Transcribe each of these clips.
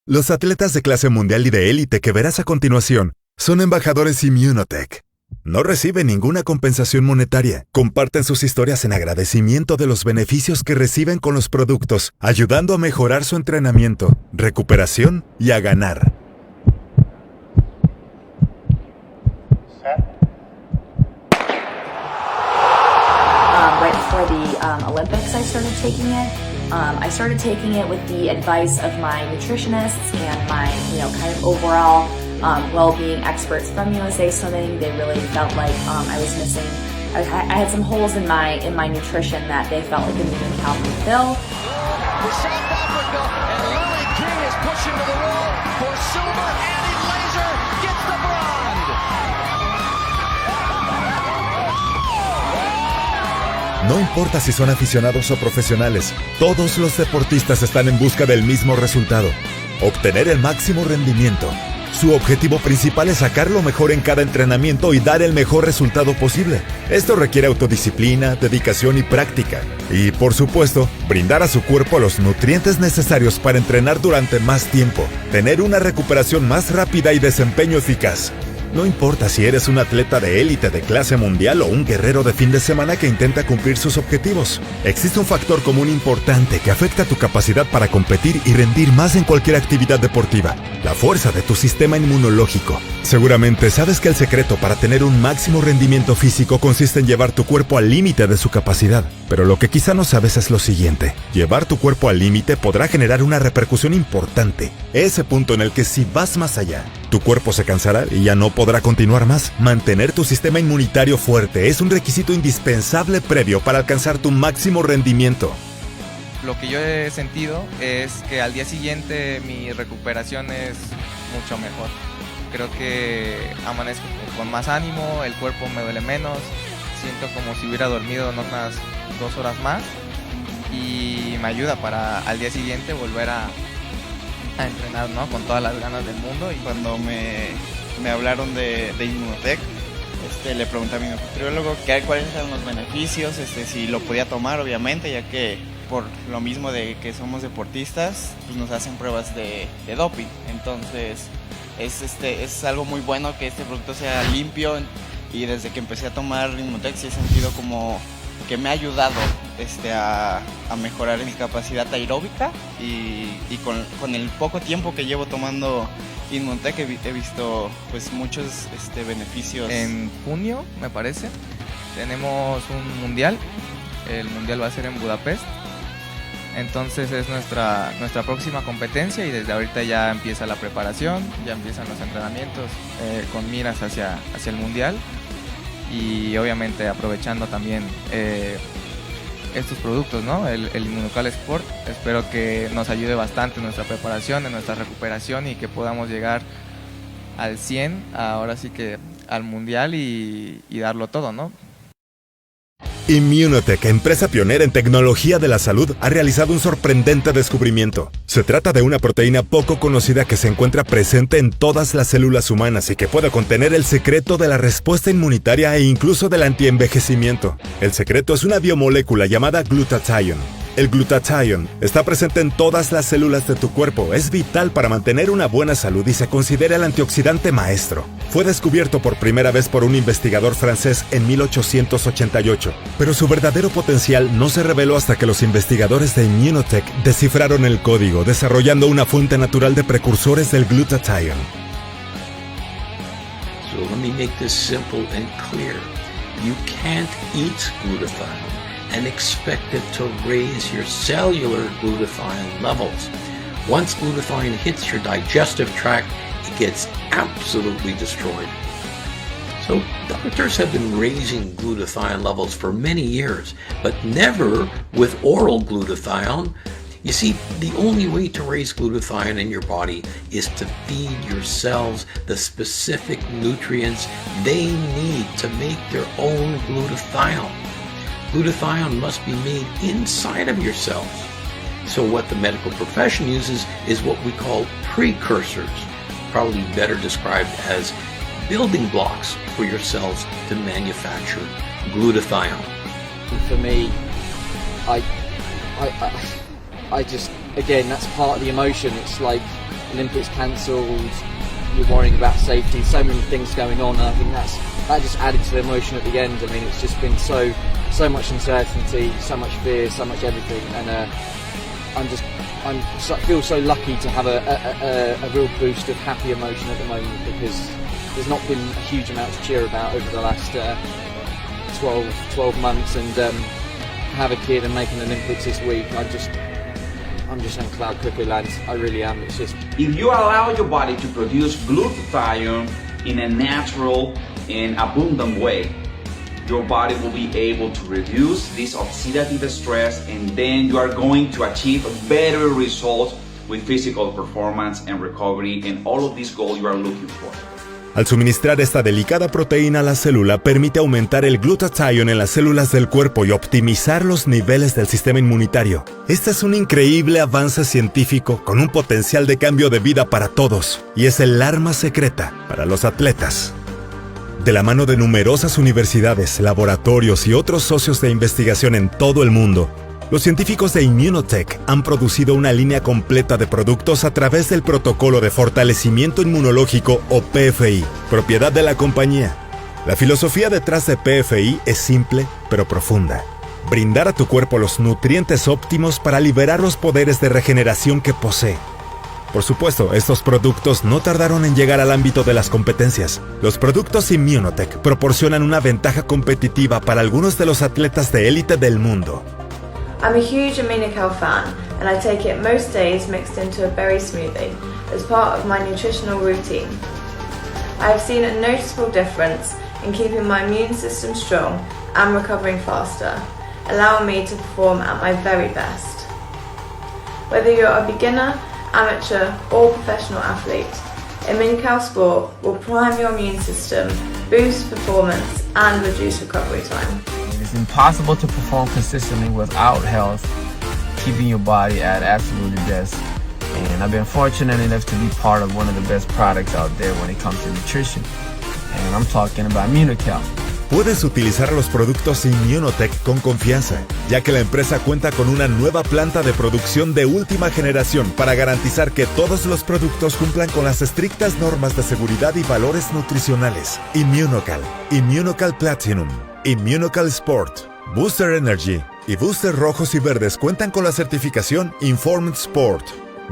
Los atletas de clase mundial y de élite que verás a continuación son embajadores Immunotech. No reciben ninguna compensación monetaria. Comparten sus historias en agradecimiento de los beneficios que reciben con los productos, ayudando a mejorar su entrenamiento, recuperación y a ganar. Right before the Olympics, I started taking it. I started taking it with the advice of my nutritionists and my, kind of overall well-being experts from USA Swimming. They really felt like I was missing. I had some holes in my nutrition that they felt like Immunocal could fill. For South Africa, and Lily King is pushing to the wall for silver. Annie Laser gets the bronze. No importa si son aficionados o profesionales, todos los deportistas están en busca del mismo resultado: obtener el máximo rendimiento. Su objetivo principal es sacar lo mejor en cada entrenamiento y dar el mejor resultado posible. Esto requiere autodisciplina, dedicación y práctica. Y, por supuesto, brindar a su cuerpo los nutrientes necesarios para entrenar durante más tiempo, tener una recuperación más rápida y desempeño eficaz. No importa si eres un atleta de élite de clase mundial o un guerrero de fin de semana que intenta cumplir sus objetivos. Existe un factor común importante que afecta tu capacidad para competir y rendir más en cualquier actividad deportiva: la fuerza de tu sistema inmunológico. Seguramente sabes que el secreto para tener un máximo rendimiento físico consiste en llevar tu cuerpo al límite de su capacidad. Pero lo que quizá no sabes es lo siguiente: llevar tu cuerpo al límite podrá generar una repercusión importante. Ese punto en el que si vas más allá, tu cuerpo se cansará y ya no podrá continuar más. Mantener tu sistema inmunitario fuerte es un requisito indispensable previo para alcanzar tu máximo rendimiento. Lo que yo he sentido es que al día siguiente mi recuperación es mucho mejor. Creo que amanezco con más ánimo, el cuerpo me duele menos, siento como si hubiera dormido unas 2 horas más y me ayuda para al día siguiente volver a entrenar, ¿no? Con todas las ganas del mundo. Y cuando me hablaron de Immunotech, le pregunté a mi nutriólogo cuáles eran los beneficios, si lo podía tomar, obviamente, ya que por lo mismo de que somos deportistas, pues nos hacen pruebas de doping. Entonces es algo muy bueno que este producto sea limpio, y desde que empecé a tomar Immunotech sí he sentido como que me ha ayudado a mejorar mi capacidad aeróbica, y con el poco tiempo que llevo tomando Immunotech he visto pues muchos beneficios. En junio, me parece, tenemos un mundial. El mundial va a ser en Budapest. Entonces es nuestra próxima competencia, y desde ahorita ya empieza la preparación, ya empiezan los entrenamientos con miras hacia el mundial, y obviamente aprovechando también estos productos, ¿no? El Immunocal Sport. Espero que nos ayude bastante en nuestra preparación, en nuestra recuperación, y que podamos llegar al 100, ahora sí que al mundial, y darlo todo, ¿no? Immunotech, empresa pionera en tecnología de la salud, ha realizado un sorprendente descubrimiento. Se trata de una proteína poco conocida que se encuentra presente en todas las células humanas y que puede contener el secreto de la respuesta inmunitaria e incluso del antienvejecimiento. El secreto es una biomolécula llamada glutatión. El glutatión está presente en todas las células de tu cuerpo, es vital para mantener una buena salud y se considera el antioxidante maestro. Fue descubierto por primera vez por un investigador francés en 1888, pero su verdadero potencial no se reveló hasta que los investigadores de Immunotech descifraron el código, desarrollando una fuente natural de precursores del glutatión. So let me make this simple and clear. You can't eat glutathione and expect it to raise your cellular glutathione levels. Once glutathione hits your digestive tract, it gets absolutely destroyed. So doctors have been raising glutathione levels for many years, but never with oral glutathione. You see, the only way to raise glutathione in your body is to feed your cells the specific nutrients they need to make their own glutathione. Glutathione must be made inside of your cells. So what the medical profession uses is what we call precursors, probably better described as building blocks for your cells to manufacture glutathione. For me, I just, again, that's part of the emotion. It's like, Olympics cancelled, you're worrying about safety, so many things going on, and I think that just added to the emotion at the end. I mean, it's just been so much uncertainty, so much fear, so much everything, and I feel so lucky to have a real boost of happy emotion at the moment, because there's not been a huge amount to cheer about over the last 12 months, and have a kid and make an Olympics this week. I'm just on cloud cookie, lads. I really am. It's just, if you allow your body to produce glutathione in a natural and abundant way, your body will be able to reduce this oxidative stress, and then you are going to achieve better results with physical performance and recovery and all of these goals you are looking for. Al suministrar esta delicada proteína a la célula, permite aumentar el glutathione en las células del cuerpo y optimizar los niveles del sistema inmunitario. Este es un increíble avance científico con un potencial de cambio de vida para todos, y es el arma secreta para los atletas. De la mano de numerosas universidades, laboratorios y otros socios de investigación en todo el mundo, los científicos de Immunotech han producido una línea completa de productos a través del protocolo de fortalecimiento inmunológico o PFI, propiedad de la compañía. La filosofía detrás de PFI es simple pero profunda. Brindar a tu cuerpo los nutrientes óptimos para liberar los poderes de regeneración que posee. Por supuesto, estos productos no tardaron en llegar al ámbito de las competencias. Los productos Immunotech proporcionan una ventaja competitiva para algunos de los atletas de élite del mundo. I'm a huge Immunocal fan, and I take it most days mixed into a berry smoothie as part of my nutritional routine. I have seen a noticeable difference in keeping my immune system strong and recovering faster, allowing me to perform at my very best. Whether you're a beginner, amateur or professional athlete, Immunocal Sport will prime your immune system, boost performance and reduce recovery time. It's impossible to perform consistently without health, keeping your body at absolutely best. And I've been fortunate enough to be part of one of the best products out there when it comes to nutrition. And I'm talking about Immunocal. Puedes utilizar los productos Immunotech con confianza, ya que la empresa cuenta con una nueva planta de producción de última generación para garantizar que todos los productos cumplan con las estrictas normas de seguridad y valores nutricionales. Immunocal, Immunocal Platinum, Immunocal Sport, Booster Energy y Booster Rojos y Verdes cuentan con la certificación Informed Sport.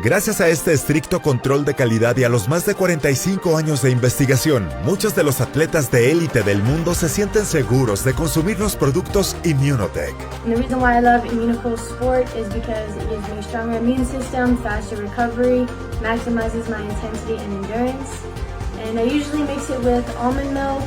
Gracias a este estricto control de calidad y a los más de 45 años de investigación, muchos de los atletas de élite del mundo se sienten seguros de consumir los productos Immunotech. And the reason why I love Immunocal Sport is because it gives me a stronger immune system, faster recovery, maximizes my intensity and endurance. And I usually mix it with almond milk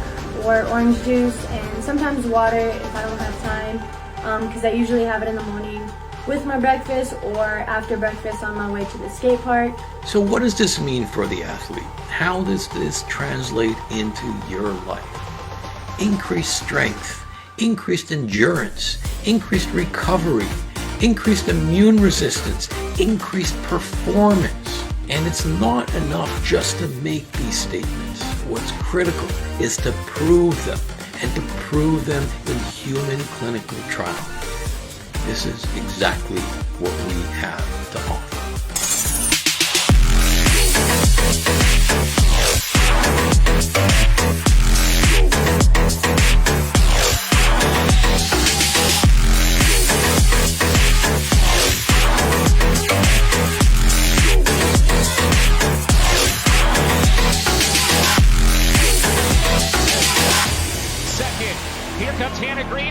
or orange juice and sometimes water if I don't have time, because I usually have it in the morning with my breakfast or after breakfast on my way to the skate park. So what does this mean for the athlete? How does this translate into your life? Increased strength, increased endurance, increased recovery, increased immune resistance, increased performance. And it's not enough just to make these statements. What's critical is to prove them, and to prove them in human clinical trials. This is exactly what we have to offer.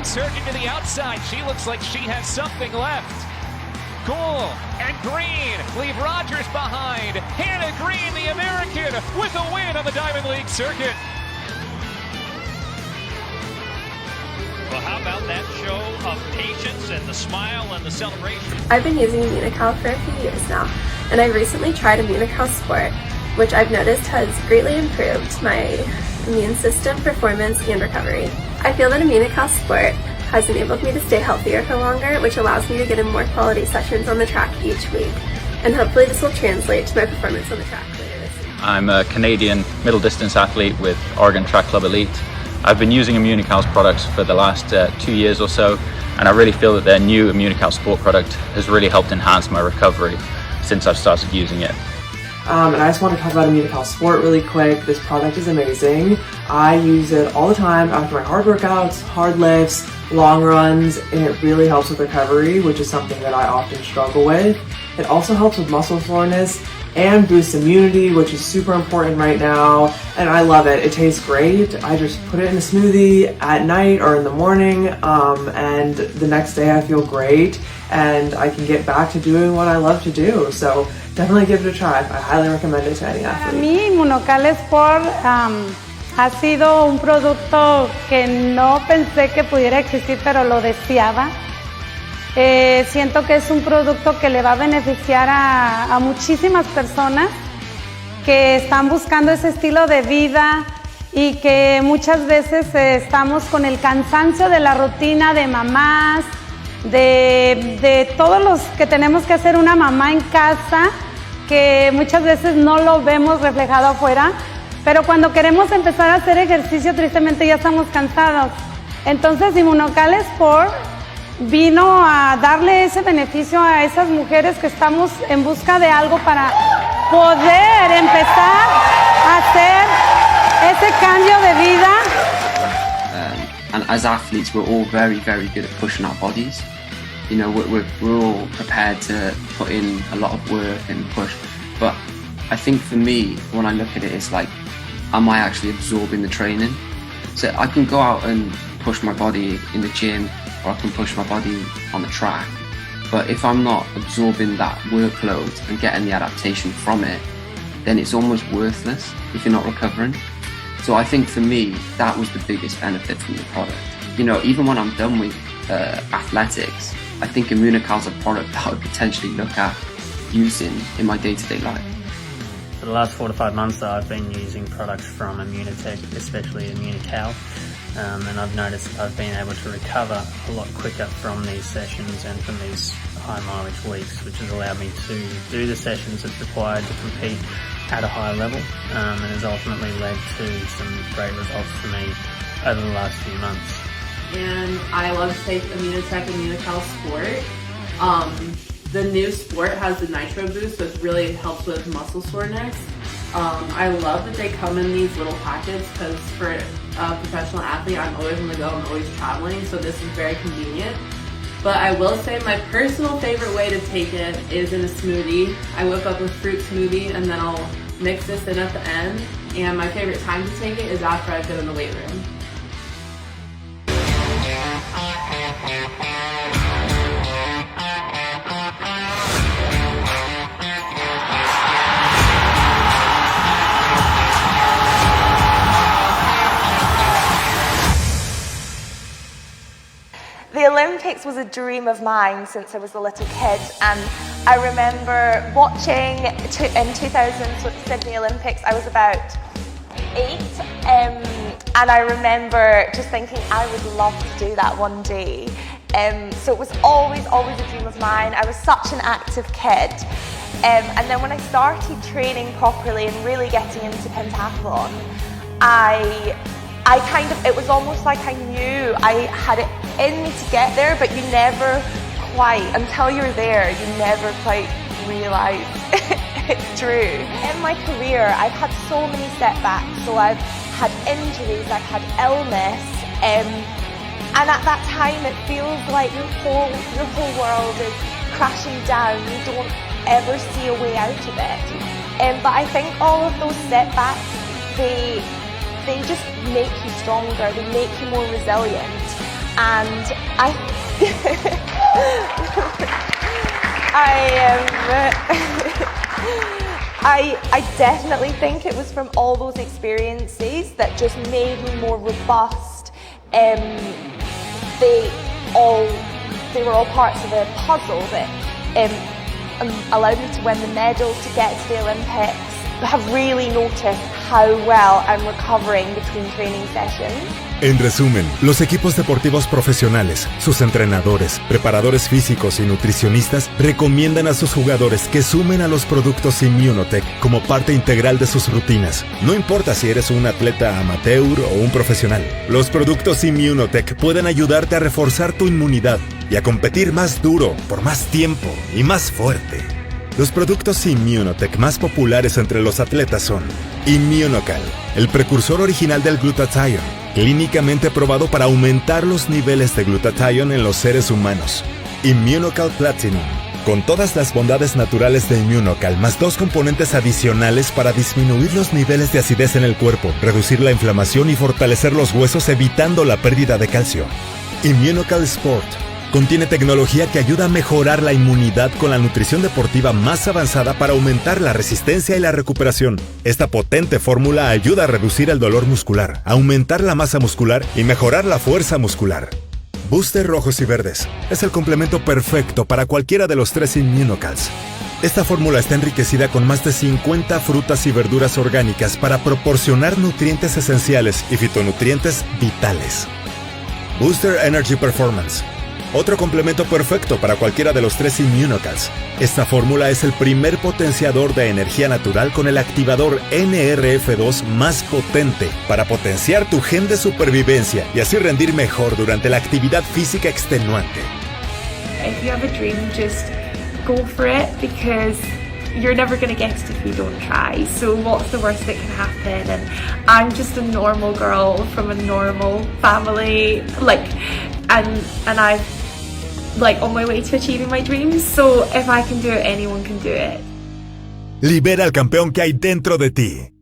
Surging to the outside. She looks like she has something left. Gould and Green leave Rogers behind. Hannah Green, the American, with a win on the Diamond League circuit. Well, how about that show of patience and the smile and the celebration? I've been using Immunocal for a few years now, and I recently tried Immunocal Sport, which I've noticed has greatly improved my immune system, performance, and recovery. I feel that Immunocal Sport has enabled me to stay healthier for longer, which allows me to get in more quality sessions on the track each week. And hopefully this will translate to my performance on the track later this year. I'm a Canadian middle distance athlete with Oregon Track Club Elite. I've been using Immunocal's products for the last 2 years or so, and I really feel that their new Immunocal Sport product has really helped enhance my recovery since I've started using it. And I just want to talk about Immunocal Sport really quick. This product is amazing. I use it all the time after my hard workouts, hard lifts, long runs, and it really helps with recovery, which is something that I often struggle with. It also helps with muscle soreness and boosts immunity, which is super important right now, and I love it. It tastes great. I just put it in a smoothie at night or in the morning, and the next day I feel great, and I can get back to doing what I love to do. So definitely give it a try. I highly recommend it to any athlete. Para mí, Immunocal Sport ha sido un producto que no pensé que pudiera existir, pero lo deseaba. Siento que es un producto que le va a beneficiar a muchísimas personas que están buscando ese estilo de vida y que muchas veces estamos con el cansancio de la rutina de mamás, de todos los que tenemos que hacer una mamá en casa, que muchas veces no lo vemos reflejado afuera, pero cuando queremos empezar a hacer ejercicio tristemente ya estamos cansados. Entonces Immunocal Sport vino a darle ese beneficio a esas mujeres que estamos en busca de algo para poder empezar a hacer ese cambio de vida. And as athletes, we're all very, very good at pushing our bodies. You know, we're all prepared to put in a lot of work and push. But I think for me, when I look at it, it's like, am I actually absorbing the training? So I can go out and push my body in the gym, or I can push my body on the track. But if I'm not absorbing that workload and getting the adaptation from it, then it's almost worthless if you're not recovering. So I think for me, that was the biggest benefit from the product. You know, even when I'm done with athletics, I think Immunocal's a product that I would potentially look at using in my day-to-day life. For the last 4 to 5 months, I've been using products from Immunotech, especially Immunocal. And I've noticed I've been able to recover a lot quicker from these sessions and from these high mileage weeks, which has allowed me to do the sessions that's required to compete at a high level, and has ultimately led to some great results for me over the last few months. And I love to take Immunotech Immunocal Sport. The new Sport has the Nitro Boost, so it really helps with muscle soreness. I love that they come in these little packets because for a professional athlete, I'm always on the go, I'm always traveling, so this is very convenient. But I will say my personal favorite way to take it is in a smoothie. I whip up a fruit smoothie and then I'll mix this in at the end. And my favorite time to take it is after I've been in the weight room. The Olympics was a dream of mine since I was a little kid, and I remember watching in 2000 Sydney Olympics. I was about 8, and I remember just thinking I would love to do that one day. So it was always a dream of mine. I was such an active kid, and then when I started training properly and really getting into pentathlon, it was almost like I knew I had it in me to get there, but you never quite, until you're there, you never quite realise it's true. In my career, I've had so many setbacks, so I've had injuries, I've had illness, and at that time it feels like your whole world is crashing down, you don't ever see a way out of it. But I think all of those setbacks, they just make you stronger, they make you more resilient. And I definitely think it was from all those experiences that just made me more robust. They were all parts of a puzzle that allowed me to win the medals, to get to the Olympics. I have really noticed how well I'm recovering between training sessions. En resumen, los equipos deportivos profesionales, sus entrenadores, preparadores físicos y nutricionistas recomiendan a sus jugadores que sumen a los productos Immunotech como parte integral de sus rutinas. No importa si eres un atleta amateur o un profesional, los productos Immunotech pueden ayudarte a reforzar tu inmunidad y a competir más duro, por más tiempo y más fuerte. Los productos Immunotec más populares entre los atletas son Immunocal, el precursor original del glutathione, clínicamente probado para aumentar los niveles de glutathione en los seres humanos. Immunocal Platinum, con todas las bondades naturales de Immunocal, más 2 componentes adicionales para disminuir los niveles de acidez en el cuerpo, reducir la inflamación y fortalecer los huesos evitando la pérdida de calcio. Immunocal Sport contiene tecnología que ayuda a mejorar la inmunidad con la nutrición deportiva más avanzada para aumentar la resistencia y la recuperación. Esta potente fórmula ayuda a reducir el dolor muscular, aumentar la masa muscular y mejorar la fuerza muscular. Booster rojos y verdes es el complemento perfecto para cualquiera de los 3 Immunocals. Esta fórmula está enriquecida con más de 50 frutas y verduras orgánicas para proporcionar nutrientes esenciales y fitonutrientes vitales. Booster Energy Performance, otro complemento perfecto para cualquiera de los 3 Immunocals. Esta fórmula es el primer potenciador de energía natural con el activador NRF2 más potente para potenciar tu gen de supervivencia y así rendir mejor durante la actividad física extenuante. If you have a dream, just go for it because you're never going to get it if you don't try. So what's the worst that can happen? And I'm just a normal girl from a normal family, and I've on my way to achieving my dreams. So if I can do it, anyone can do it. Libera al campeón que hay dentro de ti.